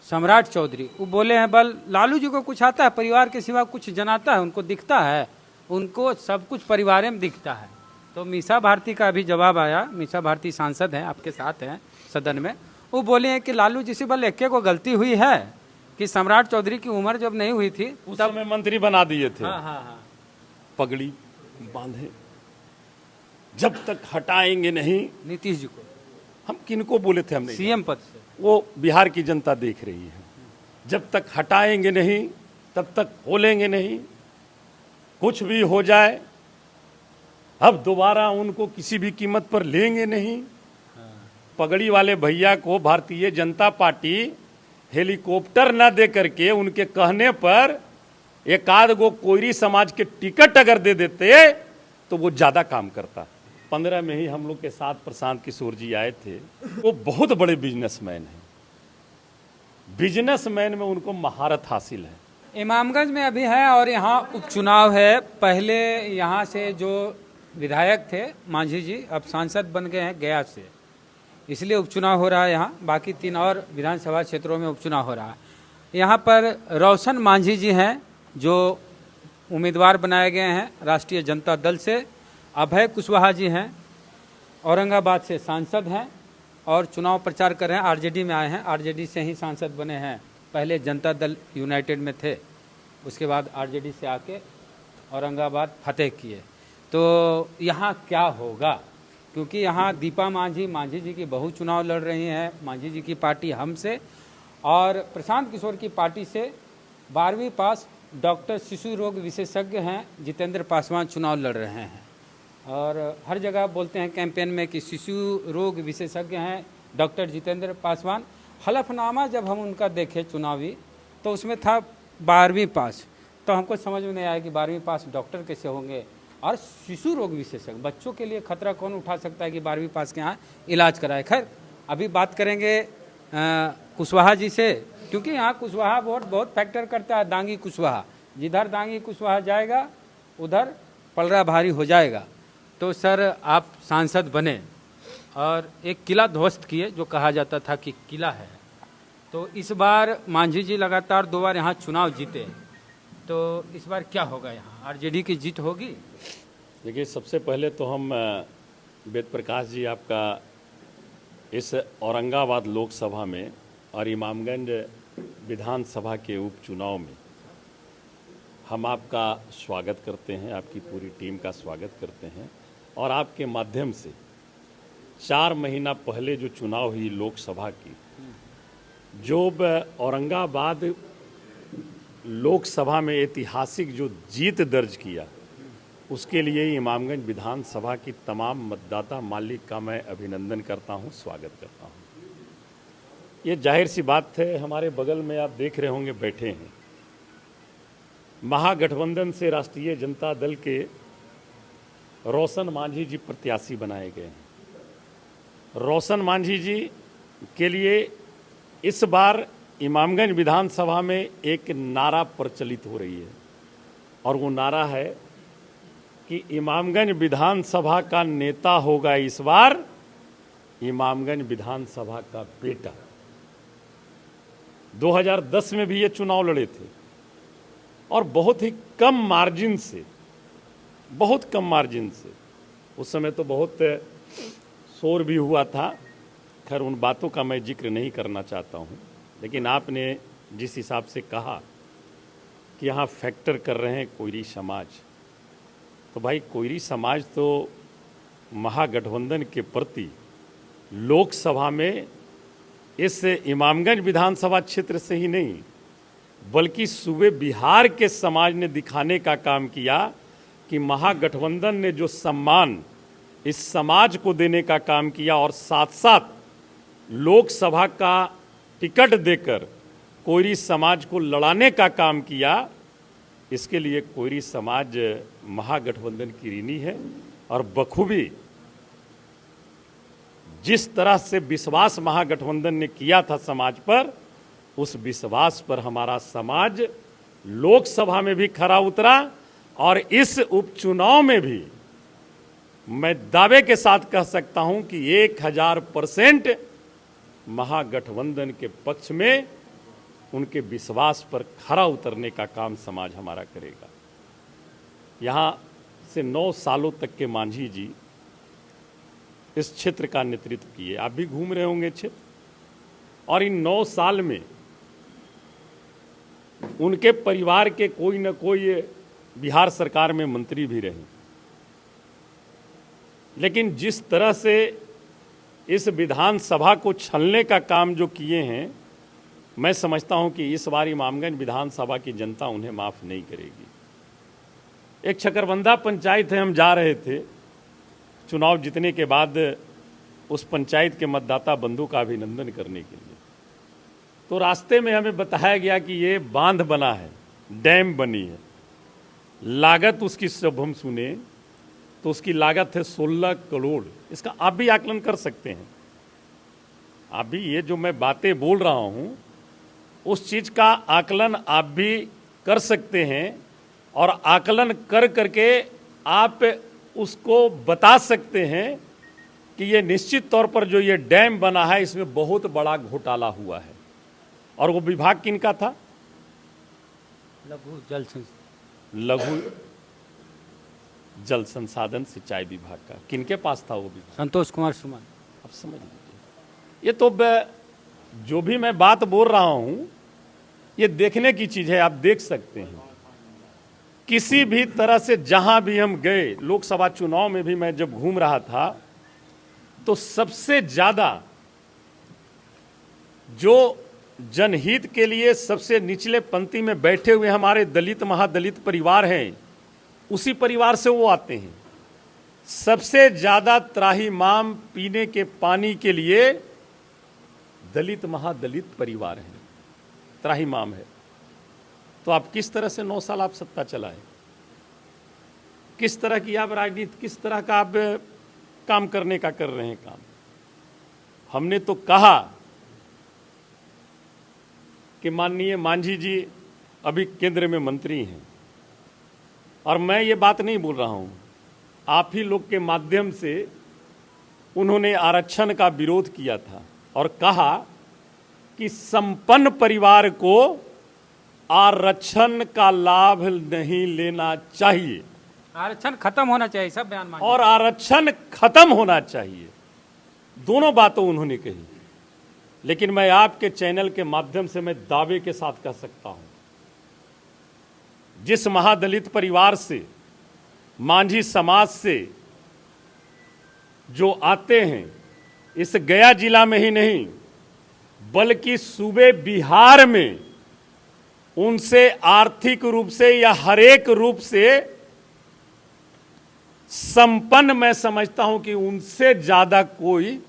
सम्राट चौधरी, वो बोले हैं बल लालू जी को कुछ आता है, परिवार के सिवा कुछ जनाता है, उनको दिखता है, उनको सब कुछ परिवार में दिखता है। तो मीसा भारती का अभी जवाब आया, मीसा भारती सांसद हैं, आपके साथ हैं सदन में, वो बोले हैं कि लालू जी से बल एक्के को गलती हुई है कि सम्राट चौधरी की उम्र जब नहीं हुई थी उस समय मंत्री बना दिए थे। हाँ। पगड़ी बांधे, जब तक हटाएंगे नहीं। नीतीश जी को हम किनको बोले थे, हमने सीएम पद से, वो बिहार की जनता देख रही है। जब तक हटाएंगे नहीं तब तक खोलेंगे नहीं, कुछ भी हो जाए अब दोबारा उनको किसी भी कीमत पर लेंगे नहीं। पगड़ी वाले भैया को भारतीय जनता पार्टी हेलीकॉप्टर न दे करके उनके कहने पर एक आध गो कोयरी समाज के टिकट अगर दे देते तो वो ज्यादा काम करता। 15 में ही हम लोग के साथ प्रशांत किशोर जी आए थे। वो बहुत बड़े बिजनेसमैन हैं, बिजनेसमैन में उनको महारत हासिल है। इमामगंज में अभी है और यहाँ उपचुनाव है। पहले यहाँ से जो विधायक थे मांझी जी, अब सांसद बन गए हैं गया से, इसलिए उपचुनाव हो रहा है यहाँ। बाकी 3 और विधानसभा क्षेत्रों में उपचुनाव हो रहा है। यहाँ पर रोशन मांझी जी हैं जो उम्मीदवार बनाए गए हैं राष्ट्रीय जनता दल से। अभय कुशवाहा जी हैं, औरंगाबाद से सांसद हैं और चुनाव प्रचार कर रहे हैं। आरजेडी में आए हैं, आरजेडी से ही सांसद बने हैं। पहले जनता दल यूनाइटेड में थे, उसके बाद आरजेडी से आके औरंगाबाद फतेह किए। तो यहाँ क्या होगा, क्योंकि यहाँ दीपा मांझी जी की बहू चुनाव लड़ रही हैं, मांझी जी की पार्टी हमसे, और प्रशांत किशोर की पार्टी से 12वीं पास डॉक्टर शिशु रोग विशेषज्ञ हैं जितेंद्र पासवान चुनाव लड़ रहे हैं। और हर जगह बोलते हैं कैंपेन में कि शिशु रोग विशेषज्ञ हैं डॉक्टर जितेंद्र पासवान। हलफनामा जब हम उनका देखे चुनावी तो उसमें था 12वीं पास, तो हमको समझ में नहीं आया कि 12वीं पास डॉक्टर कैसे होंगे। और शिशु रोग विशेषज्ञ, बच्चों के लिए खतरा कौन उठा सकता है कि 12वीं पास के यहाँ इलाज कराए। खैर अभी बात करेंगे कुशवाहा जी से, क्योंकि यहाँ कुशवाहा वोट बहुत फैक्टर करता है। दांगी कुशवाहा, जिधर दांगी कुशवाहा जाएगा उधर पलड़ा भारी हो जाएगा। तो सर आप सांसद बने और एक किला ध्वस्त किए जो कहा जाता था कि किला है, तो इस बार मांझी जी लगातार 2 बार यहाँ चुनाव जीते, तो इस बार क्या होगा, यहाँ आरजेडी की जीत होगी? देखिए, सबसे पहले तो हम वेद प्रकाश जी, आपका इस औरंगाबाद लोकसभा में और इमामगंज विधानसभा के उपचुनाव में हम आपका स्वागत करते हैं, आपकी पूरी टीम का स्वागत करते हैं। और आपके माध्यम से 4 महीना पहले जो चुनाव हुई लोकसभा की, जो औरंगाबाद लोकसभा में ऐतिहासिक जो जीत दर्ज किया, उसके लिए इमामगंज विधानसभा की तमाम मतदाता मालिक का मैं अभिनंदन करता हूं, स्वागत करता हूं। ये जाहिर सी बात है, हमारे बगल में आप देख रहे होंगे बैठे हैं, महागठबंधन से राष्ट्रीय जनता दल के रोशन मांझी जी प्रत्याशी बनाए गए हैं। रोशन मांझी जी के लिए इस बार इमामगंज विधानसभा में एक नारा प्रचलित हो रही है, और वो नारा है कि इमामगंज विधानसभा का नेता होगा इस बार इमामगंज विधानसभा का बेटा। 2010 में भी ये चुनाव लड़े थे और बहुत ही कम मार्जिन से, बहुत कम मार्जिन से। उस समय तो बहुत शोर भी हुआ था। खैर उन बातों का मैं जिक्र नहीं करना चाहता हूं, लेकिन आपने जिस हिसाब से कहा कि यहाँ फैक्टर कर रहे हैं कोयरी समाज, तो भाई कोयरी समाज तो महागठबंधन के प्रति लोकसभा में इस इमामगंज विधानसभा क्षेत्र से ही नहीं बल्कि सूबे बिहार के समाज ने दिखाने का काम किया कि महागठबंधन ने जो सम्मान इस समाज को देने का काम किया और साथ साथ लोकसभा का टिकट देकर कोयरी समाज को लड़ाने का काम किया, इसके लिए कोयरी समाज महागठबंधन की ऋणी है। और बखूबी जिस तरह से विश्वास महागठबंधन ने किया था समाज पर, उस विश्वास पर हमारा समाज लोकसभा में भी खरा उतरा और इस उपचुनाव में भी मैं दावे के साथ कह सकता हूं कि 1000% महागठबंधन के पक्ष में उनके विश्वास पर खरा उतरने का काम समाज हमारा करेगा। यहाँ से 9 सालों तक के मांझी जी इस क्षेत्र का नेतृत्व किए। आप भी घूम रहे होंगे क्षेत्र, और इन 9 साल में उनके परिवार के कोई न कोई बिहार सरकार में मंत्री भी रहे। लेकिन जिस तरह से इस विधानसभा को छलने का काम जो किए हैं, मैं समझता हूं कि इस बार इमामगंज विधानसभा की जनता उन्हें माफ नहीं करेगी। एक चकरबंदा पंचायत है, हम जा रहे थे चुनाव जीतने के बाद उस पंचायत के मतदाता बंधु का अभिनंदन करने के लिए। तो रास्ते में हमें बताया गया कि ये बांध बना है, डैम बनी है। लागत उसकी जब हम सुने तो उसकी लागत है 16 करोड़। इसका आप भी आकलन कर सकते हैं। आप भी ये जो मैं बातें बोल रहा हूं उस चीज का आकलन आप भी कर सकते हैं, और आकलन कर करके आप उसको बता सकते हैं कि ये निश्चित तौर पर जो ये डैम बना है इसमें बहुत बड़ा घोटाला हुआ है। और वो विभाग किनका था? लघु जल संसाधन सिंचाई विभाग का। किनके पास था वो विभाग? संतोष कुमार सुमन। अब समझ लीजिए, ये तो जो भी मैं बात बोल रहा हूं ये देखने की चीज है। आप देख सकते हैं किसी भी तरह से जहां भी हम गए, लोकसभा चुनाव में भी मैं जब घूम रहा था तो सबसे ज्यादा जो जनहित के लिए सबसे निचले पंक्ति में बैठे हुए हमारे दलित महादलित परिवार हैं, उसी परिवार से वो आते हैं। सबसे ज्यादा त्राहिमाम पीने के पानी के लिए दलित महादलित परिवार हैं, त्राहिमाम है। तो आप किस तरह से 9 साल आप सत्ता चलाए, किस तरह की आप राजनीति, किस तरह का आप काम करने का कर रहे हैं काम। हमने तो कहा कि माननीय मांझी जी अभी केंद्र में मंत्री हैं, और मैं ये बात नहीं बोल रहा हूं, आप ही लोग के माध्यम से उन्होंने आरक्षण का विरोध किया था और कहा कि संपन्न परिवार को आरक्षण का लाभ नहीं लेना चाहिए, आरक्षण खत्म होना चाहिए, सब बयान मांगे। और आरक्षण खत्म होना चाहिए। दोनों बातों उन्होंने कही। लेकिन मैं आपके चैनल के माध्यम से मैं दावे के साथ कह सकता हूं, जिस महादलित परिवार से, मांझी समाज से जो आते हैं, इस गया जिला में ही नहीं बल्कि सूबे बिहार में उनसे आर्थिक रूप से या हरेक रूप से संपन्न मैं समझता हूं कि उनसे ज्यादा कोई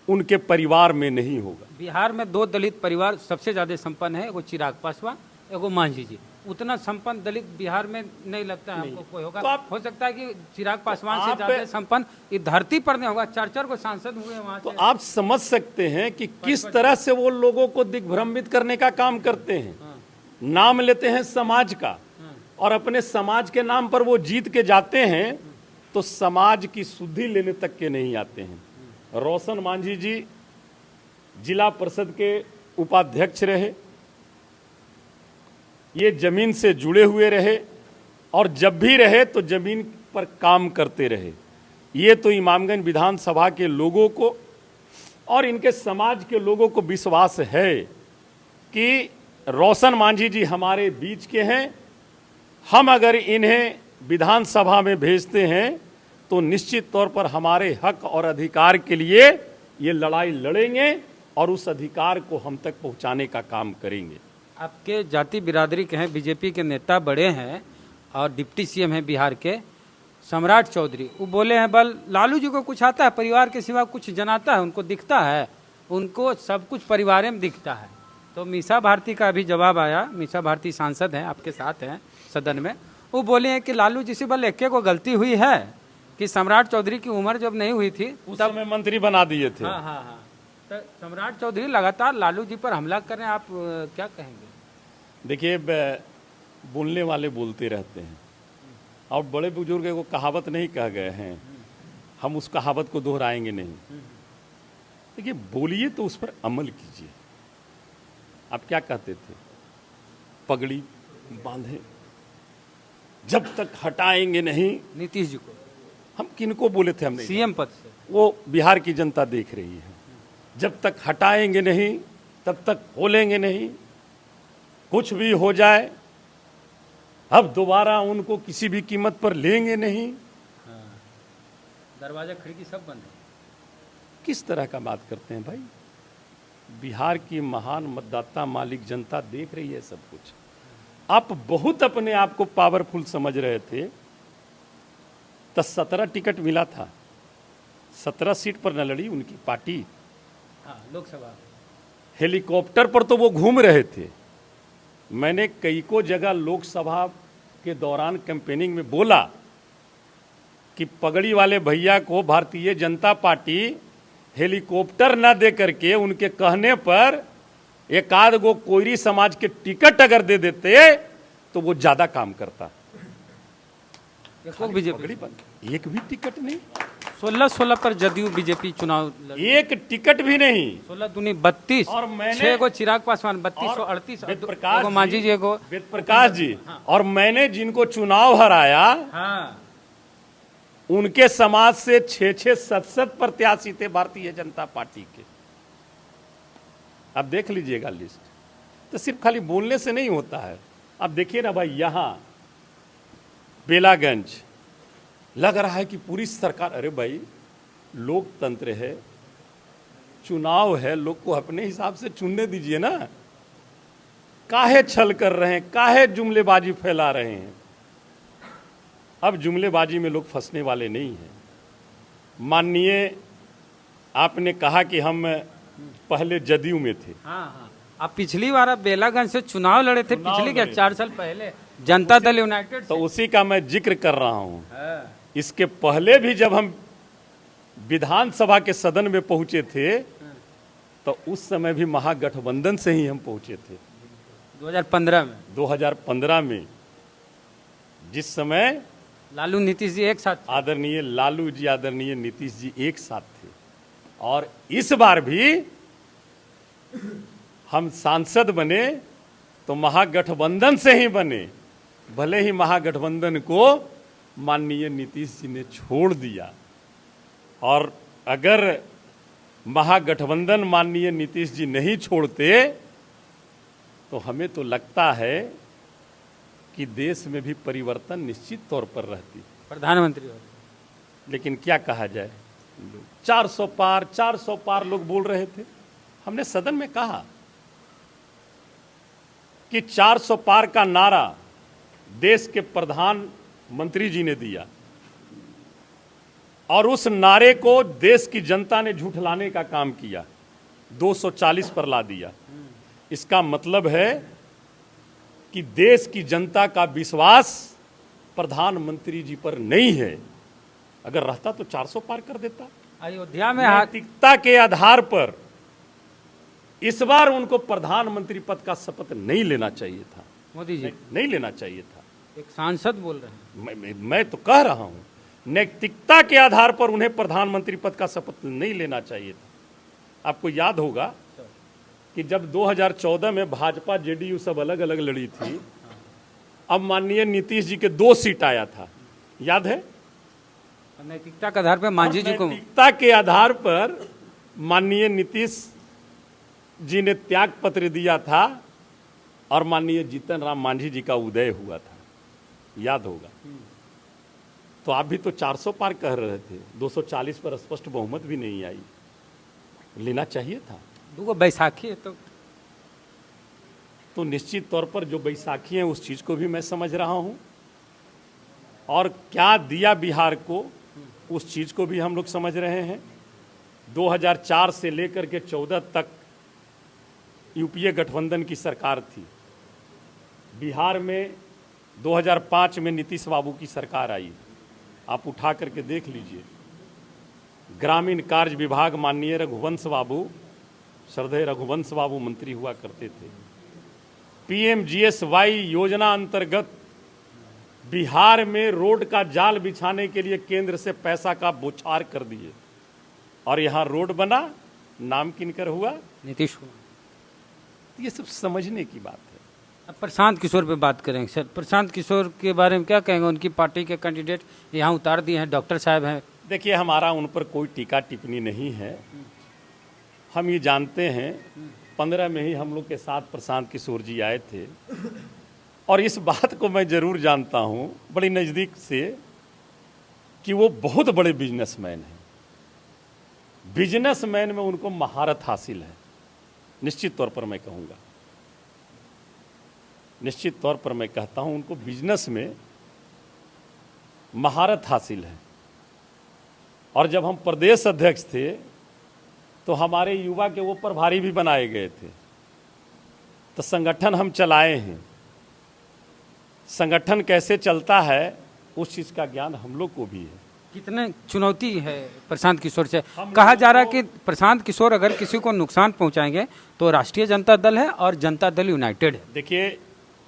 उनके परिवार में नहीं होगा। बिहार में 2 दलित परिवार सबसे ज्यादा संपन्न है, एगो चिराग पासवान, एगो मांझी जी। उतना संपन्न दलित बिहार में नहीं लगता है हमको कोई होगा। तो हो सकता है कि चिराग पासवान से ज्यादा संपन्न इस धरती पर नहीं होगा। 4 को सांसद हुए वहां तो से। आप समझ सकते हैं कि किस तरह से वो लोगों को दिग्भ्रमित करने का काम करते हैं। नाम लेते हैं समाज का, और अपने समाज के नाम पर वो जीत के जाते हैं, तो समाज की शुद्धि लेने तक के नहीं आते हैं। रोशन मांझी जी जिला परिषद के उपाध्यक्ष रहे, ये जमीन से जुड़े हुए रहे, और जब भी रहे तो जमीन पर काम करते रहे। ये तो इमामगंज विधानसभा के लोगों को और इनके समाज के लोगों को विश्वास है कि रोशन मांझी जी हमारे बीच के हैं। हम अगर इन्हें विधानसभा में भेजते हैं तो निश्चित तौर पर हमारे हक और अधिकार के लिए ये लड़ाई लड़ेंगे और उस अधिकार को हम तक पहुंचाने का काम करेंगे। आपके जाति बिरादरी के हैं, बीजेपी के नेता बड़े हैं और डिप्टी सीएम हैं बिहार के, सम्राट चौधरी। वो बोले हैं बल लालू जी को कुछ आता है, परिवार के सिवा कुछ जनाता है, उनको दिखता है, उनको सब कुछ परिवार में दिखता है। तो मीसा भारती का अभी जवाब आया, मीसा भारती सांसद हैं, आपके साथ हैं सदन में। वो बोले हैं कि लालू जी से बल एक को गलती हुई है कि सम्राट चौधरी की उम्र जब नहीं हुई थी उस समय मंत्री बना दिए थे। हाँ। तो सम्राट चौधरी लगातार लालू जी पर हमला कर रहे हैं, आप क्या कहेंगे? देखिए, बोलने वाले बोलते रहते हैं, और बड़े बुजुर्ग को कहावत नहीं कह गए हैं, हम उस कहावत को दोहराएंगे नहीं। देखिए, बोलिए तो उस पर अमल कीजिए। आप क्या कहते थे? पगड़ी बांधे, जब तक हटाएंगे नहीं। नीतीश जी को हम किनको बोले थे? हमने सीएम पद से। वो बिहार की जनता देख रही है। जब तक हटाएंगे नहीं तब तक खोलेंगे नहीं, कुछ भी हो जाए अब दोबारा उनको किसी भी कीमत पर लेंगे नहीं। दरवाजा खिड़की सब बंद है। किस तरह का बात करते हैं भाई? बिहार की महान मतदाता मालिक जनता देख रही है सब कुछ। आप बहुत अपने आप को पावरफुल समझ रहे थे तो 17 टिकट मिला था, 17 सीट पर न लड़ी उनकी पार्टी। हाँ, लोकसभा हेलीकॉप्टर पर तो वो घूम रहे थे। मैंने कई को जगह लोकसभा के दौरान कैंपेनिंग में बोला कि पगड़ी वाले भैया को भारतीय जनता पार्टी हेलीकॉप्टर न दे करके उनके कहने पर एक आध गो कोयरी समाज के टिकट अगर दे देते तो वो ज्यादा काम करता। बीजेपी एक भी टिकट नहीं, 16 पर जदयू बीजेपी चुनाव एक टिकट भी नहीं। 16 दूनी 32 और मैंने 6 को चिराग पासवान 3238 वेद प्रकाश मांझी जी को। वेद प्रकाश जी और मैंने जिनको चुनाव हराया हाँ, उनके समाज से 6-7 प्रत्याशी थे भारतीय जनता पार्टी के। आप देख लीजिएगा लिस्ट। तो सिर्फ खाली बोलने से नहीं होता है। आप देखिए ना भाई, यहां बेलागंज लग रहा है कि पूरी सरकार, अरे भाई लोकतंत्र है, चुनाव है, लोग को अपने हिसाब से चुनने दीजिए ना। काहे छल कर रहे हैं, काहे जुमलेबाजी फैला रहे हैं? अब जुमलेबाजी में लोग फंसने वाले नहीं हैं। माननीय आपने कहा कि हम पहले जदयू में थे। हाँ हाँ, आप पिछली बार आप बेलागंज से चुनाव लड़े थे, पिछली क्या 4 साल पहले जनता दल यूनाइटेड तो उसी का मैं जिक्र कर रहा हूं। हाँ। इसके पहले भी जब हम विधानसभा के सदन में पहुंचे थे तो उस समय भी महागठबंधन से ही हम पहुंचे थे। 2015 में जिस समय लालू नीतीश जी एक साथ थे। आदरणीय लालू जी, आदरणीय नीतीश जी एक साथ थे। और इस बार भी हम सांसद बने तो महागठबंधन से ही बने। भले ही महागठबंधन को माननीय नीतीश जी ने छोड़ दिया, और अगर महागठबंधन माननीय नीतीश जी नहीं छोड़ते तो हमें तो लगता है कि देश में भी परिवर्तन निश्चित तौर पर रहती। प्रधानमंत्री हो। लेकिन क्या कहा जाए, 400 पार लोग बोल रहे थे। हमने सदन में कहा कि 400 पार का नारा देश के प्रधानमंत्री जी ने दिया और उस नारे को देश की जनता ने झूठलाने का काम किया, 240 पर ला दिया। इसका मतलब है कि देश की जनता का विश्वास प्रधानमंत्री जी पर नहीं है। अगर रहता तो 400 पार कर देता। अयोध्या में नैतिकता के आधार पर इस बार उनको प्रधानमंत्री पद का शपथ नहीं लेना चाहिए था। मोदी जी नहीं लेना चाहिए था। एक सांसद बोल रहे हैं। मैं तो कह रहा हूं, नैतिकता के आधार पर उन्हें प्रधानमंत्री पद का शपथ नहीं लेना चाहिए था। आपको याद होगा कि जब 2014 में भाजपा जेडीयू सब अलग अलग लड़ी थी, अब माननीय नीतीश जी के 2 सीट आया था, याद है? नैतिकता के आधार पर मांझी जी को, नैतिकता के आधार पर माननीय नीतीश जी ने त्याग पत्र दिया था और माननीय जीतन राम मांझी जी का उदय हुआ था, याद होगा। तो आप भी तो 400 पार कह रहे थे, 240 पर स्पष्ट बहुमत भी नहीं आई। लेना चाहिए था। 2 बैसाखी है तो निश्चित तौर पर जो बैसाखी है उस चीज को भी मैं समझ रहा हूं, और क्या दिया बिहार को उस चीज को भी हम लोग समझ रहे हैं। 2004 से लेकर के 14 तक यूपीए गठबंधन की सरकार थी। बिहार में 2005 में नीतीश बाबू की सरकार आई। आप उठा करके देख लीजिए, ग्रामीण कार्य विभाग माननीय रघुवंश बाबू, श्रद्धेय रघुवंश बाबू मंत्री हुआ करते थे। PMGSY योजना अंतर्गत बिहार में रोड का जाल बिछाने के लिए केंद्र से पैसा का बौछार कर दिए, और यहां रोड बना, नाम किनकर हुआ? नीतीश कुमार। ये सब समझने की बात है। अब प्रशांत किशोर पे बात करेंगे सर। प्रशांत किशोर के बारे में क्या कहेंगे? उनकी पार्टी के कैंडिडेट यहाँ उतार दिए हैं, डॉक्टर साहब हैं। देखिए, हमारा उन पर कोई टीका टिप्पणी नहीं है। हम ये जानते हैं 15 में ही हम लोग के साथ प्रशांत किशोर जी आए थे, और इस बात को मैं जरूर जानता हूँ बड़ी नज़दीक से कि वो बहुत बड़े बिजनेसमैन हैं। बिजनेसमैन में उनको महारत हासिल है, निश्चित तौर पर मैं कहूँगा, निश्चित तौर पर मैं कहता हूँ उनको बिजनेस में महारत हासिल है। और जब हम प्रदेश अध्यक्ष थे तो हमारे युवा के वो प्रभारी भी बनाए गए थे। तो संगठन हम चलाए हैं, संगठन कैसे चलता है उस चीज़ का ज्ञान हम लोग को भी है। कितने चुनौती है प्रशांत किशोर से? कहा जा रहा है कि प्रशांत किशोर अगर किसी को नुकसान पहुंचाएंगे तो राष्ट्रीय जनता दल है और जनता दल यूनाइटेड है। देखिए,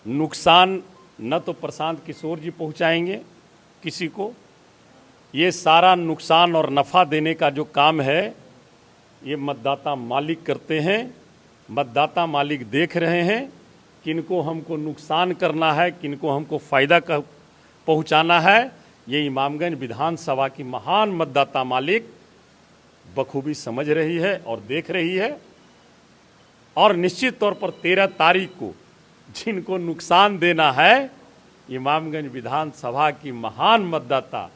नुकसान न तो प्रशांत किशोर जी पहुंचाएंगे किसी को, ये सारा नुकसान और नफ़ा देने का जो काम है ये मतदाता मालिक करते हैं। मतदाता मालिक देख रहे हैं किनको हमको नुकसान करना है, किनको हमको फ़ायदा पहुंचाना है। ये इमामगंज विधानसभा की महान मतदाता मालिक बखूबी समझ रही है और देख रही है। और निश्चित तौर पर 13 तारीख को जिनको नुकसान देना है, इमामगंज विधानसभा की महान मतदाता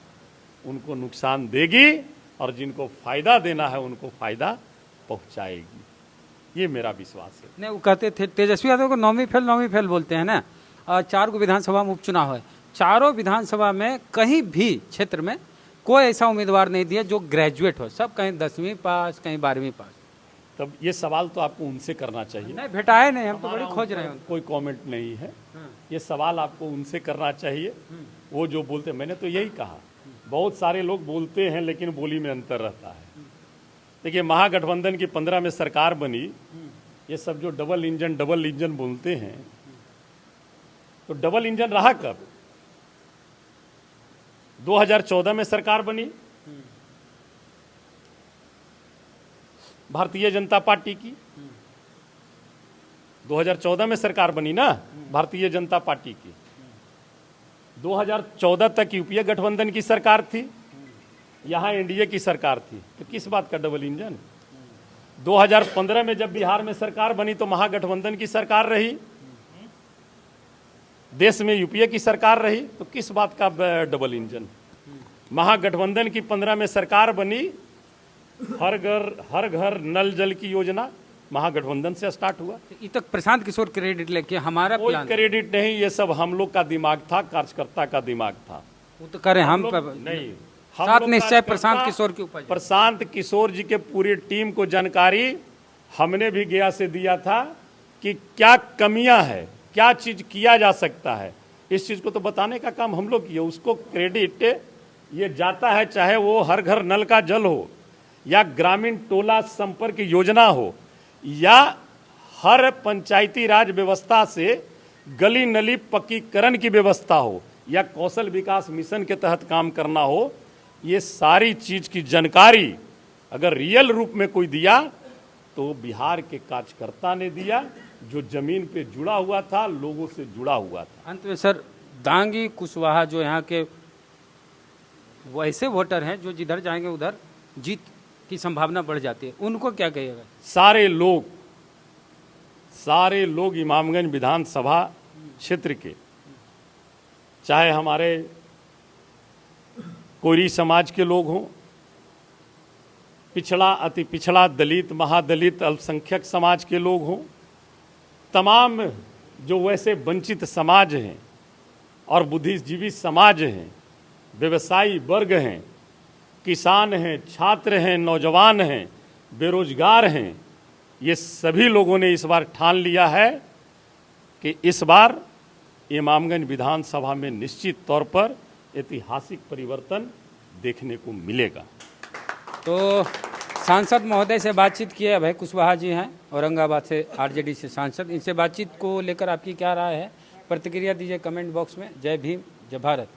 उनको नुकसान देगी, और जिनको फ़ायदा देना है उनको फ़ायदा पहुंचाएगी। ये मेरा विश्वास है। नहीं, वो कहते थे तेजस्वी यादव को नौवीं फेल बोलते हैं ना। 4 को विधानसभा में उपचुनाव है, चारों विधानसभा में कहीं भी क्षेत्र में कोई ऐसा उम्मीदवार नहीं दिया जो ग्रेजुएट हो। सब कहीं 10वीं पास, कहीं 12वीं पास। तब ये सवाल तो आपको उनसे करना चाहिए। नहीं, भेटाए नहीं, हम तो बड़ी खोज रहे हैं। कोई कमेंट नहीं है, ये सवाल आपको उनसे करना चाहिए। वो जो बोलते, मैंने तो यही कहा, बहुत सारे लोग बोलते हैं लेकिन बोली में अंतर रहता है। देखिए, महागठबंधन की 15 में सरकार बनी, ये सब जो डबल इंजन बोलते हैं, तो डबल इंजन रहा कब? 2014 में सरकार बनी भारतीय जनता पार्टी की। 2014 में सरकार बनी ना भारतीय जनता पार्टी की। 2014 तक यूपीए गठबंधन की सरकार थी, यहाँ एनडीए की सरकार थी, तो किस बात का डबल इंजन? 2015 में जब बिहार में सरकार बनी तो महागठबंधन की सरकार रही, देश में यूपीए की सरकार रही, तो किस बात का डबल इंजन? महागठबंधन की 15 में सरकार बनी, हर घर नल जल की योजना महागठबंधन से स्टार्ट हुआ। ये तक प्रशांत किशोर क्रेडिट लेके हमारा कोई प्लान क्रेडिट नहीं, ये सब हम लोग का दिमाग था, कार्यकर्ता का दिमाग था। वो तो करें हम नहीं, सात निश्चय प्रशांत किशोर के ऊपर। प्रशांत किशोर जी के पूरी टीम को जानकारी हमने भी गया से दिया था कि क्या कमियां है, क्या चीज किया जा सकता है। इस चीज को तो बताने का काम हम लोग किए, उसको क्रेडिट ये जाता है, चाहे वो हर घर नल का जल हो, या ग्रामीण टोला संपर्क योजना हो, या हर पंचायती राज व्यवस्था से गली नली पक्कीकरण की व्यवस्था हो, या कौशल विकास मिशन के तहत काम करना हो। ये सारी चीज की जानकारी अगर रियल रूप में कोई दिया तो बिहार के कार्यकर्ता ने दिया, जो जमीन पे जुड़ा हुआ था, लोगों से जुड़ा हुआ था। अंत में सर, दांगी कुशवाहा जो यहाँ के वैसे वोटर हैं जो जिधर जाएंगे उधर जीत की संभावना बढ़ जाती है, उनको क्या कहिएगा? सारे लोग इमामगंज विधानसभा क्षेत्र के, चाहे हमारे कोरी समाज के लोग हों, पिछड़ा, अति पिछड़ा, दलित, महादलित, अल्पसंख्यक समाज के लोग हों, तमाम जो वैसे वंचित समाज हैं और बुद्धिजीवी समाज हैं, व्यवसायी वर्ग हैं, किसान हैं, छात्र हैं, नौजवान हैं, बेरोजगार हैं, ये सभी लोगों ने इस बार ठान लिया है कि इस बार इमामगंज विधानसभा में निश्चित तौर पर ऐतिहासिक परिवर्तन देखने को मिलेगा। तो सांसद महोदय से बातचीत किए अभय कुशवाहा जी हैं, औरंगाबाद से आरजेडी से सांसद। इनसे बातचीत को लेकर आपकी क्या राय है? प्रतिक्रिया दीजिए कमेंट बॉक्स में। जय भीम, जय भारत।